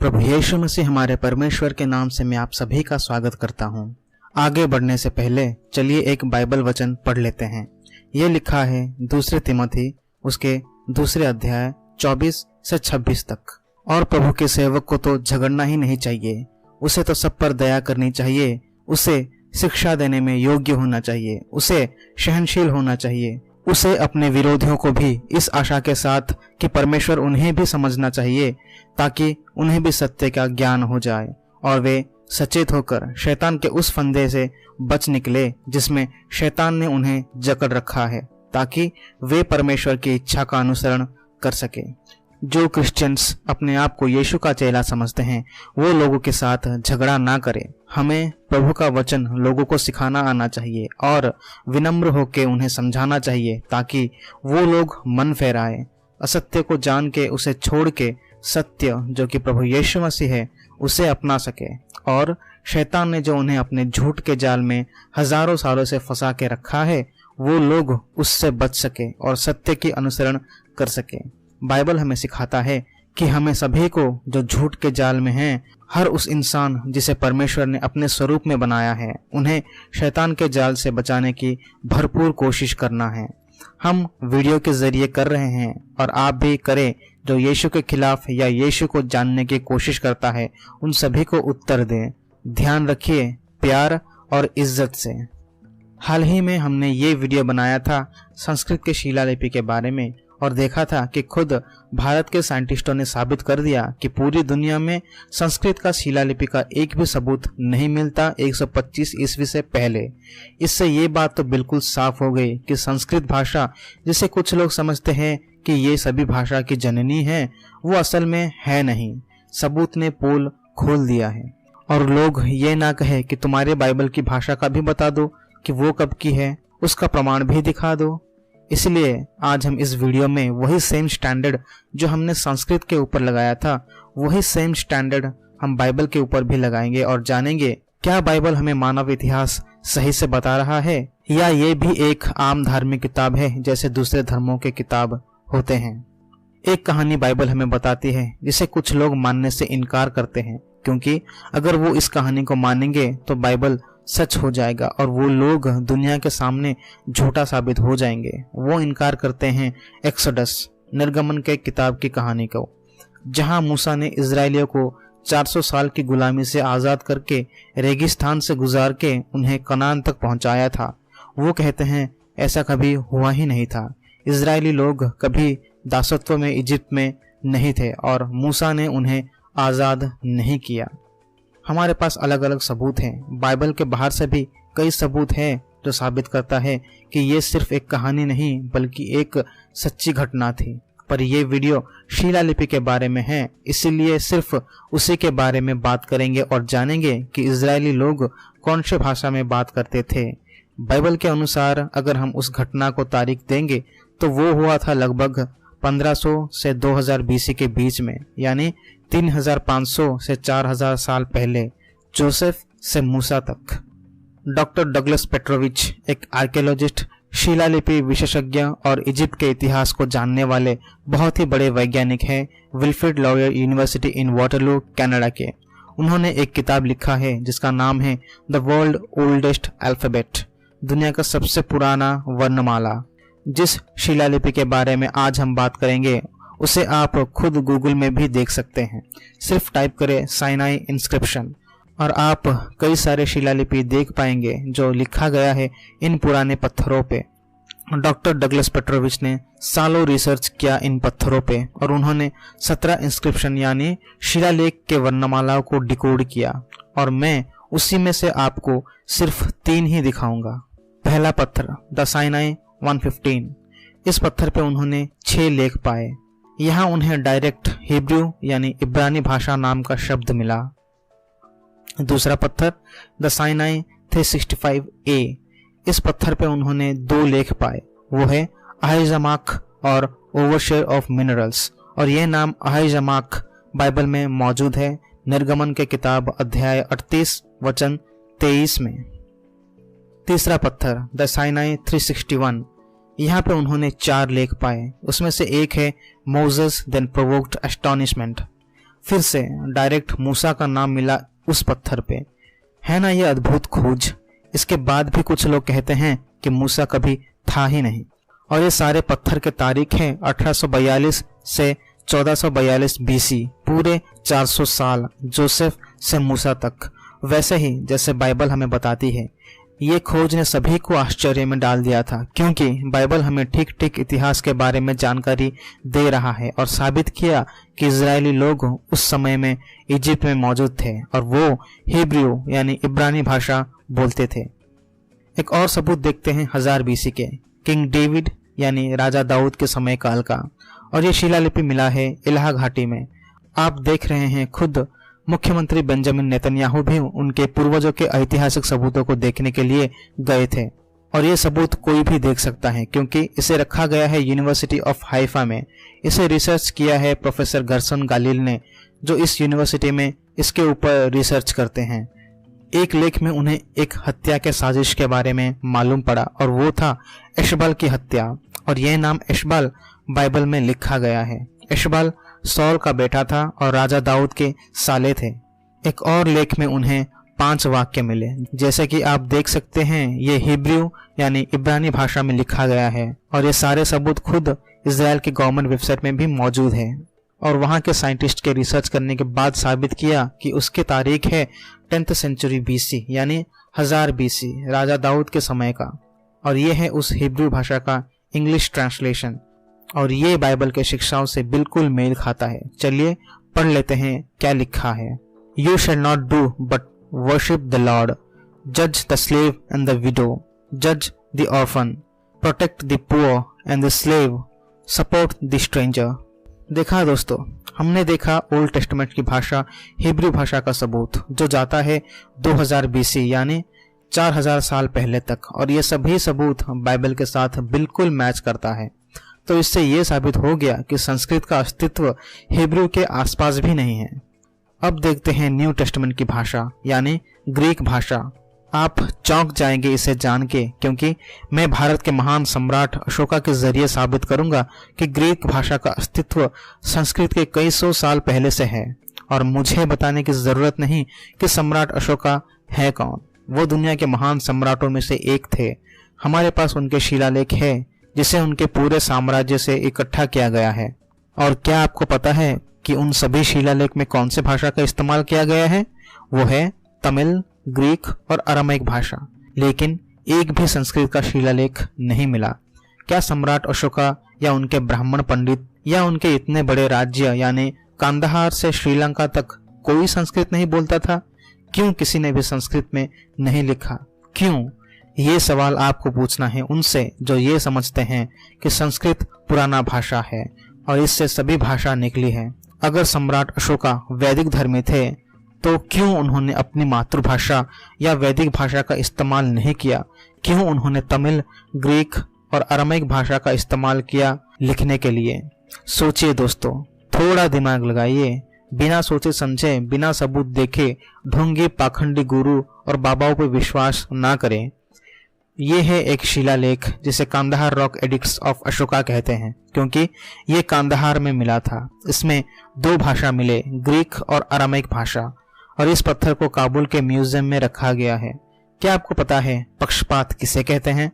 प्रभु यीशु मसीह हमारे परमेश्वर के नाम से मैं आप सभी का स्वागत करता हूं। आगे बढ़ने से पहले चलिए एक बाइबल वचन पढ़ लेते हैं। यह लिखा है दूसरे तिमोथी उसके दूसरे अध्याय 24 से 26 तक। और प्रभु के सेवक को तो झगड़ना ही नहीं चाहिए, उसे तो सब पर दया करनी चाहिए, उसे शिक्षा देने में योग्य होना चाहिए, उसे सहनशील होना चाहिए, उसे अपने विरोधियों को भी इस आशा के साथ कि परमेश्वर उन्हें भी समझना चाहिए ताकि उन्हें भी सत्य का ज्ञान हो जाए और वे सचेत होकर शैतान के उस फंदे से बच निकले जिसमें शैतान ने उन्हें जकड़ रखा है, ताकि वे परमेश्वर की इच्छा का अनुसरण कर सके। जो क्रिश्चियंस अपने आप को यीशु का चेला समझते हैं वो लोगों के साथ झगड़ा ना करें। हमें प्रभु का वचन लोगों को सिखाना आना चाहिए और विनम्र होकर उन्हें समझाना चाहिए ताकि वो लोग मन फेराए, असत्य को जान के उसे छोड़ के सत्य जो कि प्रभु यीशु मसीह है उसे अपना सके। और शैतान ने जो उन्हें अपने झूठ के जाल में हजारों सालों से फंसा के रखा है वो लोग उससे बच सके और सत्य की अनुसरण कर सके। बाइबल हमें सिखाता है कि हमें सभी को जो झूठ के जाल में हैं, हर उस इंसान जिसे परमेश्वर ने अपने स्वरूप में बनाया है, उन्हें शैतान के जाल से बचाने की भरपूर कोशिश करना है। हम वीडियो के जरिए कर रहे हैं और आप भी करें। जो यीशु के खिलाफ या यीशु को जानने की कोशिश करता है उन सभी को उत्तर दें। ध्यान रखिए प्यार और इज्जत से। हाल ही में हमने ये वीडियो बनाया था संस्कृत के शिलालिपि के बारे में और देखा था कि खुद भारत के साइंटिस्टों ने साबित कर दिया कि पूरी दुनिया में संस्कृत का शिलालिपि का एक भी सबूत नहीं मिलता 125 ईस्वी से पहले। इससे ये बात तो बिल्कुल साफ हो गई कि संस्कृत भाषा, जिसे कुछ लोग समझते हैं कि ये सभी भाषा की जननी है, वो असल में है नहीं। सबूत ने पोल खोल दिया है। और लोग ये ना कहे कि तुम्हारे बाइबल की भाषा का भी बता दो कि वो कब की है, उसका प्रमाण भी दिखा दो। इसलिए आज हम इस वीडियो में वही सेम स्टैंडर्ड जो हमने संस्कृत के ऊपर लगाया था, वही सेम स्टैंडर्ड हम बाइबल के ऊपर भी लगाएंगे और जानेंगे क्या बाइबल हमें मानव इतिहास सही से बता रहा है या ये भी एक आम धार्मिक किताब है जैसे दूसरे धर्मों के किताब होते हैं। एक कहानी बाइबल हमें बताती है जिसे कुछ लोग मानने से इनकार करते हैं, क्योंकि अगर वो इस कहानी को मानेंगे तो बाइबल सच हो जाएगा और वो लोग दुनिया के सामने झूठा साबित हो जाएंगे। वो इनकार करते हैं एक्सोडस निर्गमन के किताब की कहानी को, जहां मूसा ने इजरायलियों को 400 साल की गुलामी से आज़ाद करके रेगिस्तान से गुजार के उन्हें कनान तक पहुंचाया था। वो कहते हैं ऐसा कभी हुआ ही नहीं था। इजरायली लोग कभी दासत्व में इजिप्ट में नहीं थे और मूसा ने उन्हें आज़ाद नहीं किया। हमारे पास अलग अलग सबूत हैं। बाइबल के बाहर से भी कई सबूत हैं जो साबित करता है कि ये सिर्फ एक कहानी नहीं बल्कि एक सच्ची घटना थी। पर यह वीडियो शिलालिपि के बारे में है, इसीलिए सिर्फ उसी के बारे में बात करेंगे और जानेंगे कि इजरायली लोग कौन सी भाषा में बात करते थे। बाइबल के अनुसार अगर हम उस घटना को तारीख देंगे तो वो हुआ था लगभग 1500 से 2000 BC के बीच में, यानी 3500 से 4000 साल पहले, जोसेफ से मूसा तक। डॉक्टर डगलस पेट्रोविच एक आर्कियोलॉजिस्ट, शिलालिपि विशेषज्ञ और इजिप्ट के इतिहास को जानने वाले बहुत ही बड़े वैज्ञानिक हैं, विल्फ्रेड लॉयर यूनिवर्सिटी इन वाटरलू कनाडा के। उन्होंने एक किताब लिखा है जिसका नाम है द वर्ल्ड ओल्डेस्ट अल्फाबेट, दुनिया का सबसे पुराना वर्णमाला। जिस शिलालिपि के बारे में आज हम बात करेंगे उसे आप खुद गूगल में भी देख सकते हैं। सिर्फ टाइप करें साइनाई इंस्क्रिप्शन और आप कई सारे शिलालिपि देख पाएंगे जो लिखा गया है इन पुराने पत्थरों पे। डॉक्टर डगलस पेट्रोविच ने सालों रिसर्च किया इन पत्थरों पे और उन्होंने 17 इंस्क्रिप्शन यानी शिलालेख के वर्णमालाओं को डिकोड किया और मैं उसी में से आपको सिर्फ 3 ही दिखाऊंगा। पहला पत्थर द साइनाई 115। इस पत्थर पे उन्होंने 6 लेख पाए। यहाँ उन्हें डायरेक्ट हिब्रू यानी इब्रानी भाषा नाम का शब्द मिला। दूसरा पत्थर द साइनाई 365A। इस पत्थर पे उन्होंने 2 लेख पाए, वो है अहाइजमाक और ओवरशेयर ऑफ मिनरल्स, और यह नाम अहाइजमाक बाइबल में मौजूद है निर्गमन के किताब अध्याय 38 वचन 23 में। तीसरा पत्थर द साइनाई 361। यहाँ पे उन्होंने 4 लेख पाए, उसमें से एक है मोजेस देन प्रोवोक्ड एस्टोनिशमेंट। फिर से डायरेक्ट मूसा का नाम मिला उस पत्थर पे। है ना ये अद्भुत खोज। इसके बाद भी कुछ लोग कहते हैं कि मूसा कभी था ही नहीं। और ये सारे पत्थर के तारीख हैं 1842 से 1442 बीसी, पूरे 400 साल जोसेफ से मूसा तक। वैसे ही जैसे बाइबल हमें बताती है, ये खोज ने सभी को आश्चर्य में डाल दिया था, क्योंकि बाइबल हमें ठीक ठीक इतिहास के बारे में जानकारी दे रहा है और साबित किया कि इजरायली लोग उस समय में इजिप्ट में मौजूद थे और वो हिब्रू यानी इब्रानी भाषा बोलते थे। एक और सबूत देखते हैं 1000 बीसी के, किंग डेविड यानी राजा दाऊद के समय काल का, और ये शिलालिपि मिला है इलाहा घाटी में। आप देख रहे हैं खुद मुख्यमंत्री बेंजामिन नेतन्याहू भी उनके पूर्वजों के ऐतिहासिक सबूतों को देखने के लिए गए थे। और ये सबूत कोई भी देख सकता है क्योंकि इसे रखा गया है यूनिवर्सिटी ऑफ हाइफा में। इसे रिसर्च किया है प्रोफेसर गर्सन गालिल ने, जो इस यूनिवर्सिटी में इसके ऊपर रिसर्च करते हैं। एक लेख में उन्हें एक हत्या के साजिश के बारे में मालूम पड़ा और वो था एशबाल की हत्या, और यह नाम एशबाल बाइबल में लिखा गया है। एशबाल सौल का बेटा था और राजा दाऊद के साले थे। एक और लेख में उन्हें 5 वाक्य मिले, जैसे कि आप देख सकते हैं ये हिब्रू यानी इब्रानी भाषा में लिखा गया है। और ये सारे सबूत खुद इजराइल की गवर्नमेंट वेबसाइट में भी मौजूद है। और वहां के साइंटिस्ट के रिसर्च करने के बाद साबित किया कि उसकी तारीख है 10th सेंचुरी बीसी यानी 1000 बीसी, राजा दाऊद के समय का। और ये है उस हिब्रू भाषा का इंग्लिश ट्रांसलेशन, और ये बाइबल के शिक्षाओं से बिल्कुल मेल खाता है। चलिए पढ़ लेते हैं क्या लिखा है। You shall not do but worship the Lord, जज the slave and the widow, जज the orphan, protect the poor and the slave, support the stranger. देखा दोस्तों, हमने देखा ओल्ड टेस्टामेंट की भाषा हिब्रू भाषा का सबूत जो जाता है 2000 बीसी यानी 4000 साल पहले तक, और ये सभी सबूत बाइबल के साथ बिल्कुल मैच करता है। तो इससे ये साबित हो गया कि संस्कृत का अस्तित्व हिब्रू के आसपास भी नहीं है। अब देखते हैं न्यू टेस्टामेंट की भाषा यानी ग्रीक भाषा। आप चौंक जाएंगे इसे जान के, क्योंकि मैं भारत के महान सम्राट अशोका के जरिए साबित करूंगा कि ग्रीक भाषा का अस्तित्व संस्कृत के कई सौ साल पहले से है। और मुझे बताने की जरूरत नहीं कि सम्राट अशोका है कौन। वो दुनिया के महान सम्राटों में से एक थे। हमारे पास उनके शिलालेख है जिसे उनके पूरे साम्राज्य से इकट्ठा किया गया है। और क्या आपको पता है कि उन सभी शिलालेख में कौन से भाषा का इस्तेमाल किया गया है? वो है तमिल, ग्रीक और अरामाइक भाषा। लेकिन एक भी संस्कृत का शिलालेख नहीं मिला। क्या सम्राट अशोका या उनके ब्राह्मण पंडित या उनके इतने बड़े राज्य यानी कांदाहार से श्रीलंका तक कोई संस्कृत नहीं बोलता था? क्यों किसी ने भी संस्कृत में नहीं लिखा? क्यों? ये सवाल आपको पूछना है उनसे जो ये समझते हैं कि संस्कृत पुराना भाषा है और इससे सभी भाषा निकली है। अगर सम्राट अशोका वैदिक धर्मी थे तो क्यों उन्होंने अपनी मातृभाषा या वैदिक भाषा का इस्तेमाल नहीं किया? क्यों उन्होंने तमिल, ग्रीक और अरामाइक भाषा का इस्तेमाल किया लिखने के लिए? सोचिए दोस्तों, थोड़ा दिमाग लगाइए। बिना सोचे समझे, बिना सबूत देखे ढोंगी पाखंडी गुरु और बाबाओं पर विश्वास ना करें। ये है एक शिलालेख जिसे Kandahar rock addicts of Ashoka कहते हैं, क्योंकि ये कांदाहार में मिला था। इसमें 2 भाषा मिले, ग्रीक और अरामाइक भाषा, और इस पत्थर को काबुल के म्यूजियम में रखा गया है। क्या आपको पता है पक्षपात किसे कहते हैं?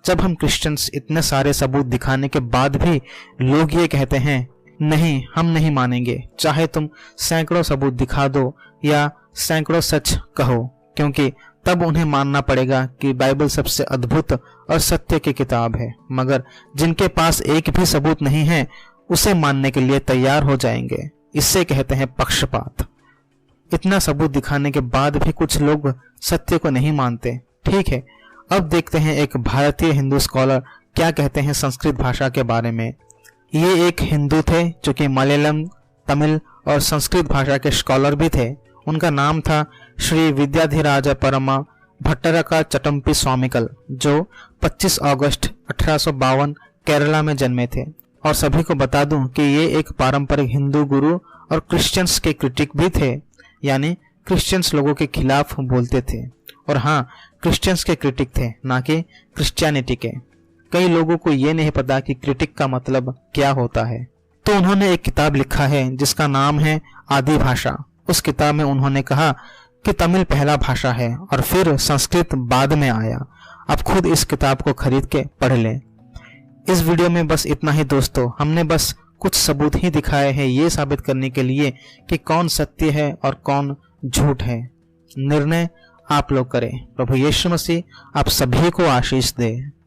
जब हम क्रिश्चियंस इतने सारे सबूत दिखाने के बाद भी लोग ये कहते हैं नहीं, हम नहीं मानेंगे, चाहे तुम सैकड़ों सबूत दिखा दो या सैकड़ों सच कहो, क्योंकि तब उन्हें मानना पड़ेगा कि बाइबल सबसे अद्भुत और सत्य की किताब है। मगर जिनके पास एक भी सबूत नहीं है उसे मानने के लिए तैयार हो जाएंगे। इससे कहते हैं पक्षपात। इतना सबूत दिखाने के बाद भी कुछ लोग सत्य को नहीं मानते। ठीक है, अब देखते हैं एक भारतीय हिंदू स्कॉलर क्या कहते हैं संस्कृत भाषा के बारे में। ये एक हिंदू थे जो कि मलयालम, तमिल और संस्कृत भाषा के स्कॉलर भी थे। उनका नाम था श्री विद्याधिराज परमा भट्टरका चटम्पी स्वामिकल, जो 25 अगस्त 1852 केरला में जन्मे थे। और सभी को बता दूं कि ये एक पारंपरिक हिंदू गुरु और क्रिश्चियंस के क्रिटिक भी थे, यानी क्रिश्चियंस लोगों के खिलाफ बोलते थे। और हाँ, क्रिश्चियंस के क्रिटिक थे, ना कि क्रिश्चियनिटी के। कई लोगों को ये नहीं पता कि क्रिटिक का मतलब क्या होता है। तो उन्होंने एक किताब लिखा है जिसका नाम है आदि भाषा। उस किताब में उन्होंने कहा कि तमिल पहला भाषा है और फिर संस्कृत बाद में आया। आप खुद इस किताब को खरीद के पढ़ लें। इस वीडियो में बस इतना ही दोस्तों। हमने बस कुछ सबूत ही दिखाए हैं ये साबित करने के लिए कि कौन सत्य है और कौन झूठ है। निर्णय आप लोग करें। प्रभु यीशु मसीह आप सभी को आशीष दे।